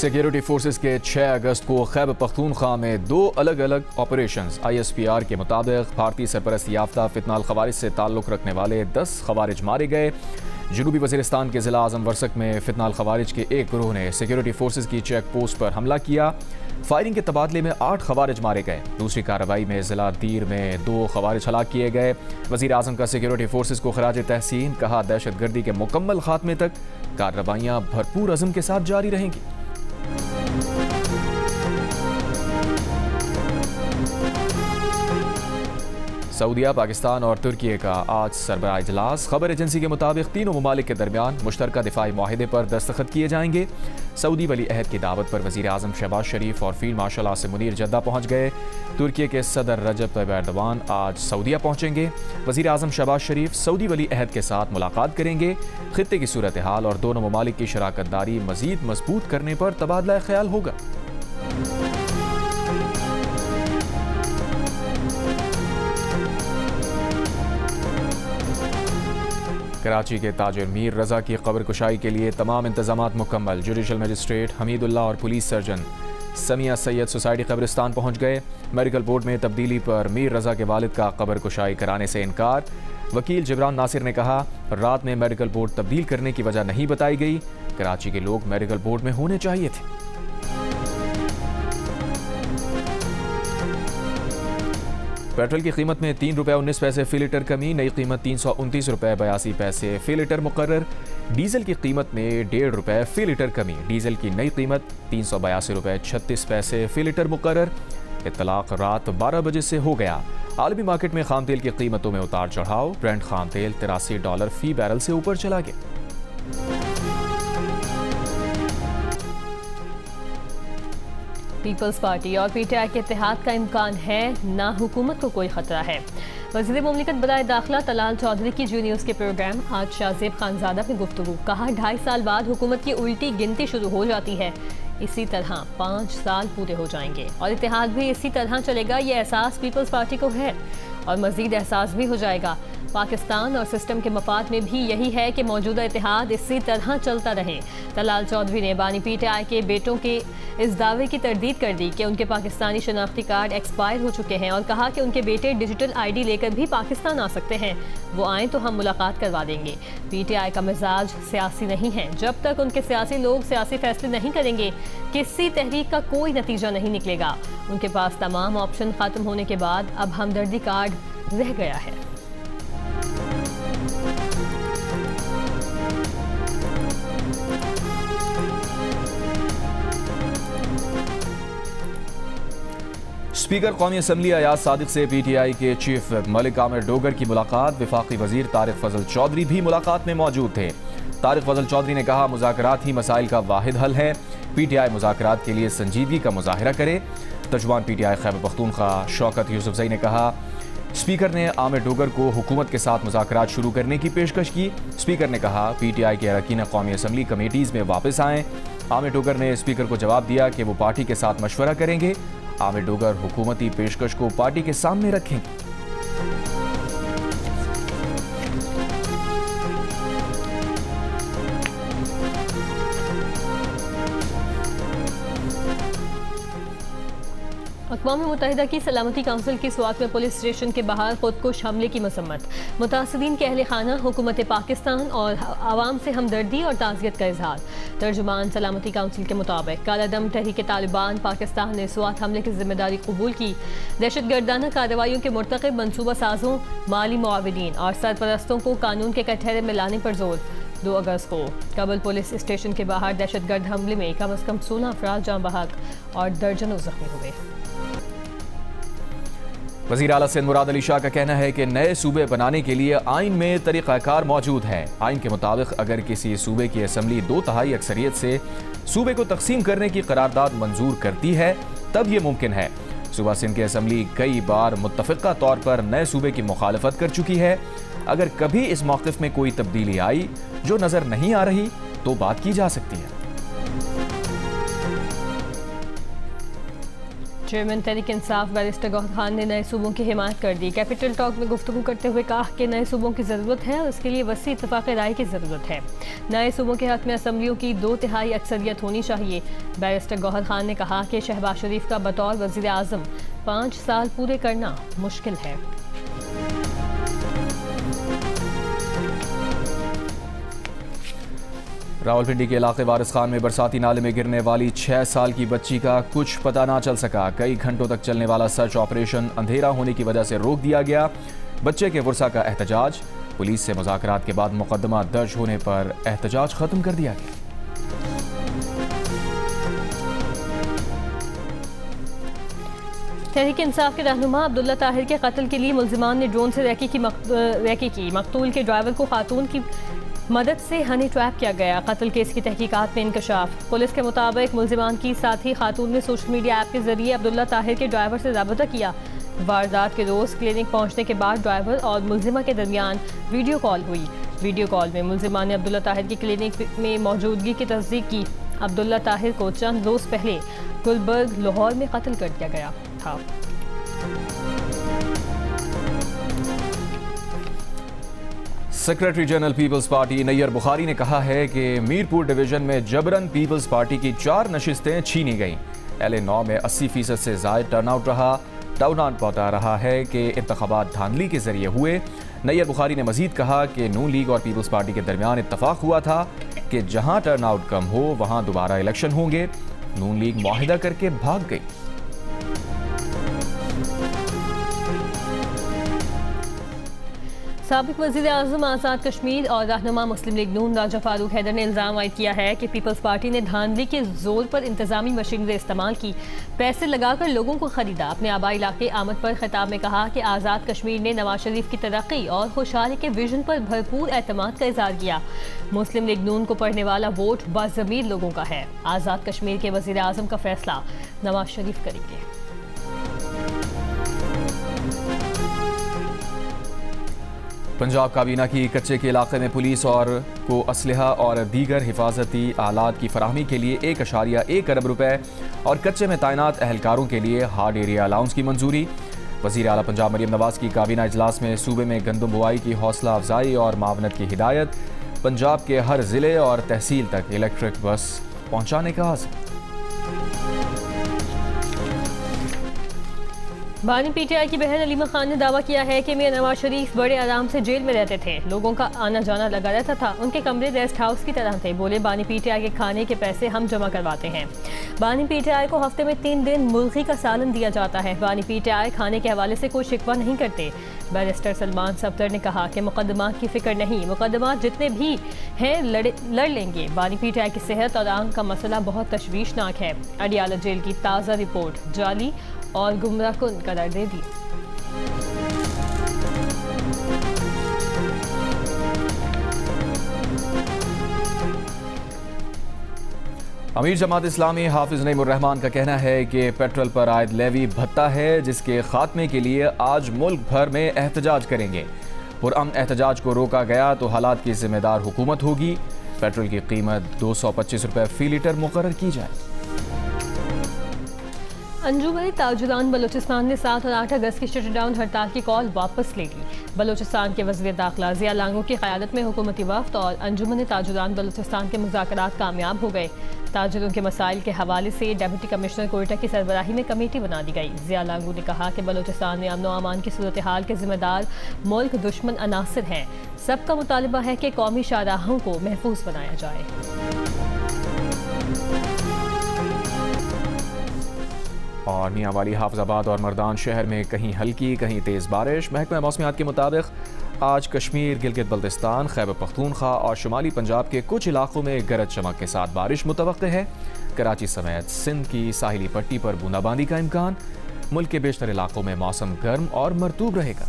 Security forces के 6 अगस्त को खैबर पख्तूनख्वा में 2 अलग अलग ऑपरेशंस। ISPR के मुताबिक भारतीय सरपरस्त याफ्ता फितनाल खवारिज से ताल्लुक़ रखने वाले 10 खवारिज मारे गए। जनूबी वज़ीरिस्तान के ज़िला आज़म वर्सक में फितनाल खवारिज के एक गिरोह ने सिक्योरिटी फोर्सेस की चेक पोस्ट पर हमला किया। फायरिंग के तबादले में 8 खवारिज मारे गए। दूसरी कार्रवाई में ज़िला दीर में 2 खवारिज हलाक किए गए। वज़ीर आज़म का सिक्योरिटी फोर्सेस को खराज तहसीन, कहा दहशतगर्दी के मुकम्मल खात्मे तक कार्रवाइयाँ भरपूर अज़म के साथ जारी रहेंगी। सऊदीया, पाकिस्तान और तुर्की का आज सरबराह इजलास। खबर एजेंसी के मुताबिक तीनों ममालिक के दरमियान मुश्तरका दिफाई माहिदे पर दस्तखत किए जाएंगे। सऊदी वली अहद की दावत पर वज़ीर आज़म शहबाज शरीफ और फील्ड मार्शल आसिम मुनीर जद्दा पहुँच गए। तुर्की के सदर रजब तैयब एर्दोगान आज सऊदीया पहुँचेंगे। वज़ीर आज़म शहबाज शरीफ सऊदी वली अहद के साथ मुलाकात करेंगे। खित्ते की सूरत हाल और दोनों ममालिक की शराकत दारी मज़ीद मजबूत करने पर तबादला ख्याल होगा। कराची के ताजिर मीर रजा की कब्र कुशाई के लिए तमाम इंतजामात मुकम्मल। जुडिशल मजिस्ट्रेट हमीदुल्लाह और police surgeon Samiya Syed society कब्रिस्तान पहुंच गए। मेडिकल बोर्ड में तब्दीली पर मीर रजा के वालिद का कब्र कुशाई कराने से इनकार। वकील जिब्रान नासिर ने कहा, रात में मेडिकल बोर्ड तब्दील करने की वजह नहीं बताई गई। कराची के लोग मेडिकल बोर्ड में होने चाहिए थे। पेट्रोल की कीमत में 3 रुपये 19 पैसे फी लीटर कमी, नई कीमत 329 रुपये 82 पैसे फी लीटर मुकर्रर। डीजल की कीमत में 1.5 रुपये फी लीटर कमी, डीजल की नई कीमत 382 रुपये 36 पैसे फी लीटर मुकर्रर। इत्तलाक रात 12 बजे से हो गया। आलमी मार्केट में खाम तेल की कीमतों में उतार चढ़ाव। ब्रेंट खाम तेल $83 फी बैरल से ऊपर चला गया। पीपल्स पार्टी और PTI के इत्तेहाद का इम्कान है, ना हुकूमत को कोई खतरा है। वज़ीर मुमलिकत बराए दाखिला तलाल चौधरी की जी न्यूज़ के प्रोग्राम आज शाहजेब खानजादा में गुफ्तगू। कहा, 2.5 साल बाद हुकूमत की उल्टी गिनती शुरू हो जाती है। इसी तरह 5 साल पूरे हो जाएंगे और इत्तेहाद भी इसी तरह चलेगा। ये एहसास पीपल्स पार्टी को है और मज़ीद एहसास भी हो जाएगा। पाकिस्तान और सिस्टम के मफाद में भी यही है कि मौजूदा इत्तेहाद इसी तरह चलता रहे। तलाल चौधरी ने बानी PTI के बेटों के इस दावे की तरदीद कर दी कि उनके पाकिस्तानी शनाख्ती कार्ड एक्सपायर हो चुके हैं और कहा कि उनके बेटे डिजिटल ID लेकर भी पाकिस्तान आ सकते हैं। वो आएँ तो हम मुलाकात करवा देंगे। PTI का मिजाज सियासी नहीं है। जब तक उनके सियासी लोग सियासी फैसले नहीं करेंगे, किसी तहरीक का कोई नतीजा नहीं निकलेगा। उनके पास तमाम ऑप्शन खत्म होने के बाद अब हमदर्दी कार्ड रह गया है। स्पीकर कौमी असम्बली अयाज सादिक से PTI के चीफ मलिक आमिर डोगर की मुलाकात। वफाकी वजीर तारिक फजल चौधरी भी मुलाकात में मौजूद थे। तारिक फजल चौधरी ने कहा, मुज़ाकरात ही मसाइल का वाहिद हल है। PTI मुज़ाकरात के लिए संजीदगी का मुजाहिरा करे। तर्जुमान PTI खैबर पख्तूनख्वा शौकत यूसुफजई ने कहा, स्पीकर ने आमिर डोगर को हुकूमत के साथ मुज़ाकरात शुरू करने की पेशकश की। स्पीकर ने कहा, PTI के अरकान कौमी असम्बली कमेटीज़ में वापस आएँ। आमिर डोगर ने स्पीकर को जवाब दिया कि वो पार्टी के साथ मशवरा करेंगे। आमिर डोगर हुकूमती पेशकश को पार्टी के सामने रखेंगे। अक़वाम मुत्तहिदा की सलामती काउंसिल की स्वात में पुलिस स्टेशन के बाहर खुदकुश हमले की मसम्मत। मुतासिरीन के अहले खाना हुकूमत पाकिस्तान और आवाम से हमदर्दी और ताज़ियत का इजहार। तर्जुमान सलामती काउंसिल के मुताबिक कालादम तहरीक तालिबान पाकिस्तान ने स्वात हमले की जिम्मेदारी कबूल की। दहशत गर्दाना कार्रवाइयों के मुर्तकिब मनसूबा साजों, माली मुआविदीन और सरपरस्तों को कानून के कटहरे में लाने पर जोर। 2 अगस्त को काबुल पुलिस स्टेशन के बाहर दहशतगर्द हमले में कम अज़ कम 16 अफराद जाँ बहक और दर्जनों जख्मी हुए। वज़ीर आला सिंध मुराद अली शाह का कहना है कि नए सूबे बनाने के लिए आइन में तरीक़ाकार मौजूद है। आइन के मुताबिक अगर किसी सूबे की असम्बली 2/3 अक्सरियत से सूबे को तकसीम करने की करारदाद मंजूर करती है, तब यह मुमकिन है। सूबा सिंध की असम्बली कई बार मुत्तफ़िक़ा तौर पर नए सूबे की मुखालफत कर चुकी है। अगर कभी इस मौक़िफ़ में कोई तब्दीली आई जो नज़र नहीं आ रही तो बात की जा सकती है। चेयरमैन तहरीक इंसाफ बैरिस्टर गौहर खान ने नए सूबों की हिमायत कर दी। कैपिटल टॉक में गुफ्तगू करते हुए कहा कि नए सूबों की ज़रूरत है और इसके लिए वसी इत्तफाक़ राय की ज़रूरत है। नए सूबों के हक़ में असम्बलियों की 2/3 अक्सरियत होनी चाहिए। बैरिस्टर गौहर खान ने कहा कि शहबाज शरीफ का बतौर वज़ीर आज़म 5 साल पूरे करना मुश्किल है। रावलपिंडी के इलाके वारिस खान में बरसाती नाले में गिरने वाली 6 साल की बच्ची का कुछ पता ना चल सका। कई घंटों तक चलने वाला सर्च ऑपरेशन अंधेरा होने की वजह से रोक दिया गया। बच्चे के वर्सा का एहतजाज, पुलिस से मुज़ाकरात के बाद मुकदमा दर्ज होने पर एहतजाज खत्म कर दिया गया। तहरीक इंसाफ के रहनुमा अब्दुल्ला ताहिर के कत्ल के लिए मुल्जिमान ने ड्रोन से रैकी की। मकतूल के ड्राइवर को खातून की मदद से हनी ट्रैप किया गया। कत्ल केस की तहकीकात में इंकशाफ। पुलिस के मुताबिक मुल्जिमान की साथी खातून ने सोशल मीडिया ऐप के जरिए अब्दुल्ला ताहिर के ड्राइवर से रब्ता किया। वारदात के रोज़ क्लिनिक पहुंचने के बाद ड्राइवर और मुल्जिमा के दरमियान वीडियो कॉल हुई। वीडियो कॉल में मुल्जिमा ने अब्दुल्ला ताहिर की क्लिनिक में मौजूदगी की तस्दीक की। अब्दुल्ला ताहिर को चंद रोज़ पहले गुलबर्ग लाहौर में कत्ल कर दिया गया था। Secretary general peoples party Nayyar Bukhari ने कहा है कि मीरपुर डिवीजन में जबरन पीपल्स पार्टी की 4 नशिस्तें छीनी गईं। LA9 में 80% से ज़ायद टर्नआउट रहा। टाउन बता रहा है कि इंतखाबात धांधली के जरिए हुए। नैयर बुखारी ने मजीद कहा कि नून लीग और पीपल्स पार्टी के दरमियान इत्तफाक हुआ था कि जहां टर्नआउट कम हो वहां दोबारा इलेक्शन होंगे। नून लीग मुआहिदा करके भाग गई। साबिक वज़ीर आज़म आज़ाद कश्मीर और रहनुमा मुस्लिम लीग नून राजा फारूक हैदर ने इल्ज़ाम आयद किया है कि पीपल्स पार्टी ने धांधली के जोर पर इंतजामी मशीनरी इस्तेमाल की, पैसे लगाकर लोगों को खरीदा। अपने आबाई इलाके आमद पर खिताब में कहा कि आज़ाद कश्मीर ने नवाज शरीफ की तरक्की और खुशहाली के विजन पर भरपूर एतमाद का इज़हार किया। मुस्लिम लीग नून को पढ़ने वाला वोट बाज़मीर लोगों का है। आज़ाद कश्मीर के वज़ीर आज़म का फैसला नवाज शरीफ करेंगे। पंजाब काबीना की कच्चे के इलाके में पुलिस और को असलहा और दीगर हिफाजती आलात की फराहमी के लिए 1.1 अरब रुपए और कच्चे में तैनात अहलकारों के लिए हार्ड एरिया अलाउंस की मंजूरी। वज़ीर आला पंजाब मरियम नवाज की काबीना इजलास में सूबे में गंदम बुआई की हौसला अफजाई और मावनत की हिदायत। पंजाब के हर ज़िले और तहसील तक इलेक्ट्रिक बस पहुँचाने का आज़म। बानी PTI की बहन अलीमा खान ने दावा किया है कि मियां नवाज शरीफ बड़े आराम से जेल में रहते थे। लोगों का आना जाना लगा रहता था। उनके कमरे रेस्ट हाउस की तरह थे। बोले बानी PTI के खाने के पैसे हम जमा करवाते हैं। बानी PTI को हफ्ते में 3 दिन मुर्गी का सालन दिया जाता है। बानी PTI खाने के हवाले से कोई शिकवा नहीं करते। बैरिस्टर सलमान सफदर ने कहा कि मुकदमात की फिक्र नहीं, मुकदमात जितने भी हैं लड़ लेंगे। बानी PTI की सेहत और आंख का मसला बहुत तशवीशनाक है। अडियाला जेल की ताज़ा रिपोर्ट जाली और गुमराहकुन करार दे दी। अमीर जमात इस्लामी हाफिज नईमुर रहमान का कहना है कि पेट्रोल पर आयद लेवी भत्ता है जिसके खात्मे के लिए आज मुल्क भर में एहतजाज करेंगे। पुरअमन एहतजाज को रोका गया तो हालात की जिम्मेदार हुकूमत होगी। पेट्रोल की कीमत 225 रुपये फी लीटर मुकर्रर की जाए। अंजुमन ताजुरान बलूचिस्तान ने 7 और 8 अगस्त की शटडाउन हड़ताल की कॉल वापस ले ली। बलूचिस्तान के वज़ीर दाखिला ज़िया लांगो की क़यादत में हुकूमती वफ़द और अंजुमन ताजुरान बलूचिस्तान के मुज़ाकरात कामयाब हो गए। ताजुरों के मसाइल के हवाले से डिप्टी कमिश्नर कोयटा की सरबराही में कमेटी बना दी गई। ज़िया लांगो ने कहा कि बलूचिस्तान में अमन व अमान की सूरत हाल के जिम्मेदार मुल्क दुश्मन अनासिर हैं। सबका मुतालबा है कि कौमी शाहराहों को महफूज बनाया जाए। और मियां वाली, हाफिजाबाद और मर्दान शहर में कहीं हल्की कहीं तेज़ बारिश। महकमा मौसमियात के मुताबिक आज कश्मीर, गिलगित बल्तिस्तान, खैबर पख्तूनख्वा और शुमाली पंजाब के कुछ इलाकों में गरज चमक के साथ बारिश मुतवक्के है। कराची समेत सिंध की साहिली पट्टी पर बूंदाबांदी का इम्कान। मुल्क के बेशतर इलाकों में मौसम गर्म और मरतूब रहेगा।